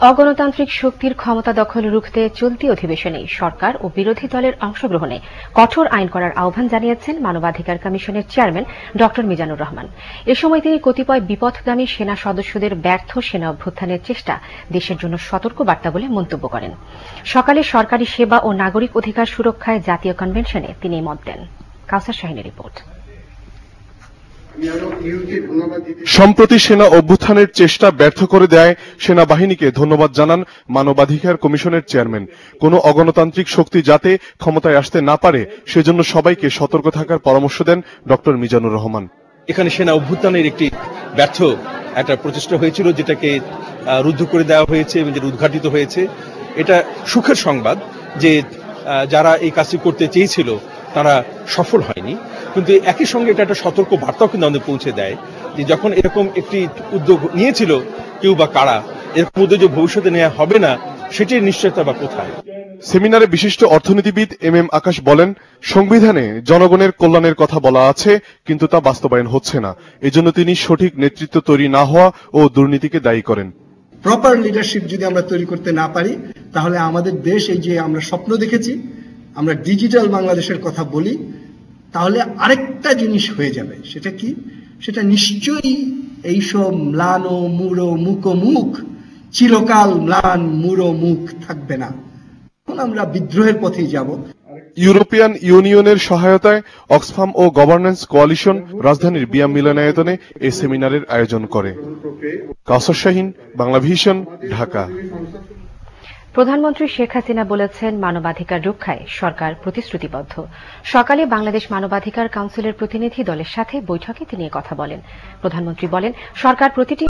অগণতান্ত্রিক শক্তির ক্ষমতা দখল রুখতে চলতি অধিবেশনে সরকার ও বিরোধী দলের অংশগ্রহণে কঠোর আইন করার আহ্বান জানিয়েছেন মানবাধিকার কমিশনের চেয়ারম্যান ড মিজানুর রহমান। এ সময় তিনি কতিপয় বিপথগামী সেনা সদস্যদের ব্যর্থ সেনা অভ্যুত্থানের চেষ্টা দেশের জন্য সতর্ক বার্তা বলে মন্তব্য করেন। সকালে সরকারি সেবা ও নাগরিক অধিকার সুরক্ষায় জাতীয় কনভেনশনে তিনি এই মত দেন। কাউসার শাহিনের রিপোর্ট। সম্প্রতি সেনা অভ্যুত্থানের চেষ্টা ব্যর্থ করে দেয় সেনাবাহিনীকে ধন্যবাদ জানান মানবাধিকার কমিশনের চেয়ারম্যান। কোনো অগণতান্ত্রিক শক্তি যাতে ক্ষমতায় আসতে না পারে সেজন্য সবাইকে সতর্ক থাকার পরামর্শ দেন ড মিজানুর রহমান। এখানে সেনা অভ্যুত্থানের একটি ব্যর্থ একটা প্রচেষ্টা হয়েছিল, যেটাকে রুদ্ধ করে দেওয়া হয়েছে এবং যেটা উদ্ঘাটিত হয়েছে। এটা সুখের সংবাদ যে যারা এই কাজটি করতে চেয়েছিল তারা সফল হয়নি, কিন্তু একই সঙ্গে এটা একটা সতর্ক বার্তাও কিন্তু আমাদের পৌঁছে দেয় যে যখন এরকম একটি উদ্যোগ নিয়েছিল কেউ বা কারা, এরকম উদ্যোগ যে ভবিষ্যতে নেওয়া হবে না সেটির নিশ্চয়তা বা কোথায়। সেমিনারে বিশিষ্ট অর্থনীতিবিদ এম আকাশ বলেন, সংবিধানে জনগণের কল্যাণের কথা বলা আছে, কিন্তু তা বাস্তবায়ন হচ্ছে না। এজন্য তিনি সঠিক নেতৃত্ব তৈরি না হওয়া ও দুর্নীতিকে দায়ী করেন। প্রপার লিডারশিপ যদি আমরা তৈরি করতে না পারি, তাহলে আমাদের দেশ, এই যে আমরা স্বপ্ন দেখেছি, আমরা ডিজিটাল বাংলাদেশের কথা বলি, তাহলে আরেকটা জিনিস হয়ে যাবে। সেটা কি? সেটা নিশ্চয়ই এইসব ম্লান ও মুড়ো মুখ চিরকাল ম্লান মুড়ো মুখ থাকবে না। এখন আমরা বিদ্রোহের পথেই যাব। ইউরোপিয়ান ইউনিয়নের সহায়তায় অক্সফাম ও গভর্নেন্স কোয়ালিশন রাজধানীর বিয়াম মিলনায়তনে এই সেমিনারের আয়োজন করে। কাউসার শাহিন, বাংলা ভিশন, ঢাকা। প্রধানমন্ত্রী শেখ হাসিনা বলেছেন, মানবাধিকার রক্ষায় সরকার প্রতিশ্রুতিবদ্ধ। সকালে বাংলাদেশ মানবাধিকার কাউন্সিলের প্রতিনিধি দলের সাথে বৈঠকে তিনি কথা বলেন। প্রধানমন্ত্রী বলেন, সরকার প্রতিটি